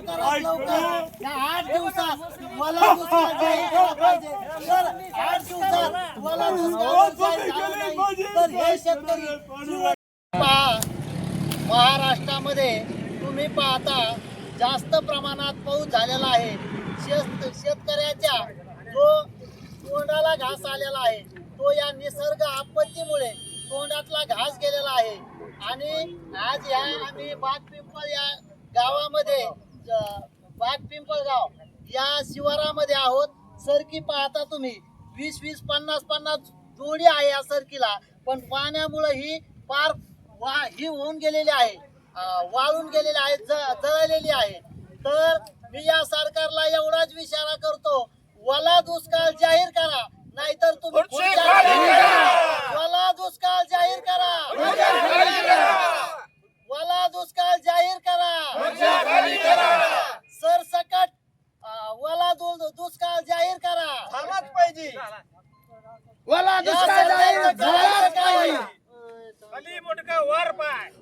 लवकरात लवकर या 8 दिवसात मला दुष्काळ जाहीर केला पाहिजे. तर 8 दिवसात मला दुष्काळ जाहीर झाला नाही तर हे शेतकरी महाराष्ट्रामध्ये तुम्ही पाहता जास्त प्रमाणात पाऊस झालेला आहे. शेतकऱ्याच्या जो तोंडाला घास आलेला आहे तो या निसर्ग आपत्तीमुळे तोंडातला घास गेलेला आहे. आणि आज या आम्ही बागपिंपळ या गावामध्ये बागपिंपळ गाव या शिवारामध्ये आहोत. सरकी पाहता तुम्ही 20-20, 50-50 जोडी आहे या सरकीला, पण पाण्यामुळे ही पार ही होऊन गेलेली आहे, वाळून गेलेली आहे, जळलेली आहे. तर मी या सरकारला एवढाच इशारा करतो, वला दुष्काळ जाहीर करा, नाहीतर तुम्ही वला दुष्काळ जाहीर करा, वला दुष्काळ जाहीर करा, सरसकट वला दुष्काळ जाहीर करा. झालाच पाहिजे. वला दुष्काळ जाहीर झालाच पाहिजे.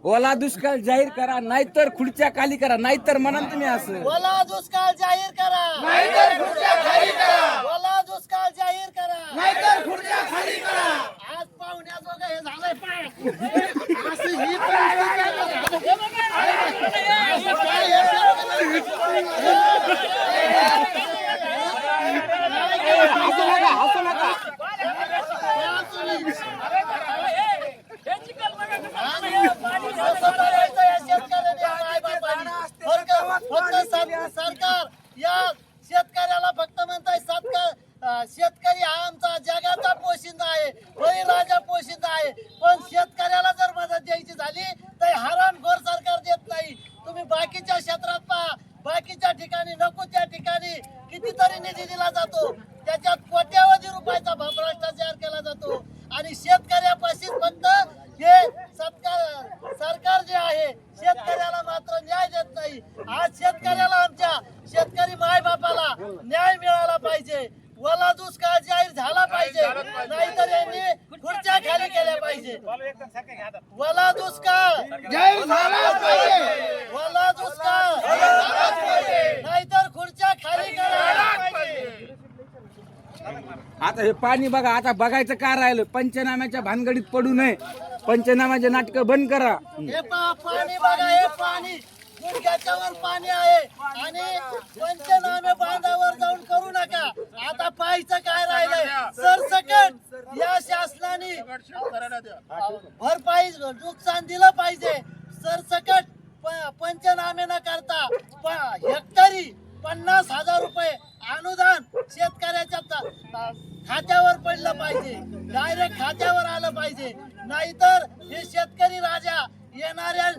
ओला दुष्काळ जाहीर करा, नाहीतर खुर्च्या खाली करा, नाहीतर म्हणा तुम्ही असं. वला दुष्काळ जाहीर करा, नाहीतर खुर्च्या खाली करा. वला दुष्काळ जाहीर करा, नाहीतर खुर्च्या खाली करा. आज पाहुण्याजोगं हे झालंय पाय. असं ही हसू नका. सरकार या शेतकऱ्याला फक्त म्हणताय शेतकरी हा आमचा जगाचा पोशिंदा आहे, बळीराजा पोशिंदा आहे. पण शेतकऱ्याला जर मदत द्यायची झाली तर हरामखोर सरकार देत नाही. तुम्ही बाकीच्या क्षेत्रात पहा, बाकीच्या ठिकाणी नको त्या ठिकाणी कितीतरी निधी दिला जातो, त्याच्यात कोट्यावधी रुपयाचा भ्रष्टाचार केला जातो. आणि शेतकऱ्यापाशीच फक्त हे सरकार जे आहे शेतकऱ्याला मात्र न्याय देत नाही. आज शेतकऱ्याला आमच्या शेतकरी माय बापाला न्याय मिळाला पाहिजे. वला दुष्काळ जाहीर झाला पाहिजे, नाहीतर यांनी खुर्च्या खाली केल्या पाहिजे. वला दुष्काळ जाहीर झाला पाहिजे, वला दुष्काळ नाहीतर खुर्च्या खाली करा. आता हे पाणी बघा, आता बघायचं का राहिलं? पंचनाम्याच्या भानगडीत पडू नये, पंचनाम्याचे नाटक बंद करा. हे पाणी बघा, हे पाणी गुडघ्याच्यावर पाणी आहे आणि पंचनामे बांधावर जाऊन करू नका. आता पाहायचं काय राहिलंय? सरसकट या शासनाने भरपाई नुकसान दिलं पाहिजे. सरसकट पंचनामे न करता हेक्टरी 50,000 रुपये अनुदान शेतकऱ्याच्या खात्यावर पडलं पाहिजे, डायरेक्ट खात्यावर आलं पाहिजे. नाहीतर हे शेतकरी राजा येणाऱ्या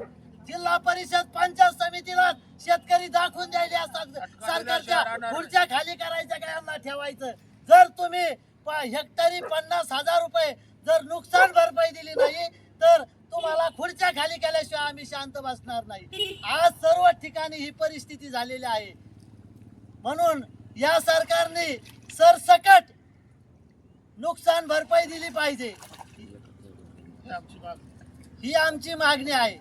जिल्हा परिषद पंचायत समितीला शेतकरी दाखवून द्यायला असतात. सरकारच्या खुर्च्या खाली करायच्या काय यांना ठेवायचं. जर तुम्ही हेक्टरी 50,000 रुपये जर नुकसान भरपाई दिली नाही तर तुम्हाला खुर्च्या खाली केल्याशिवाय आम्ही शांत बसणार नाही. आज सर्व ठिकाणी ही परिस्थिती झालेली आहे. म्हणून या सरकारने सरसकट नुकसान भरपाई दिली पाहिजे, ही आमची मागणी आहे.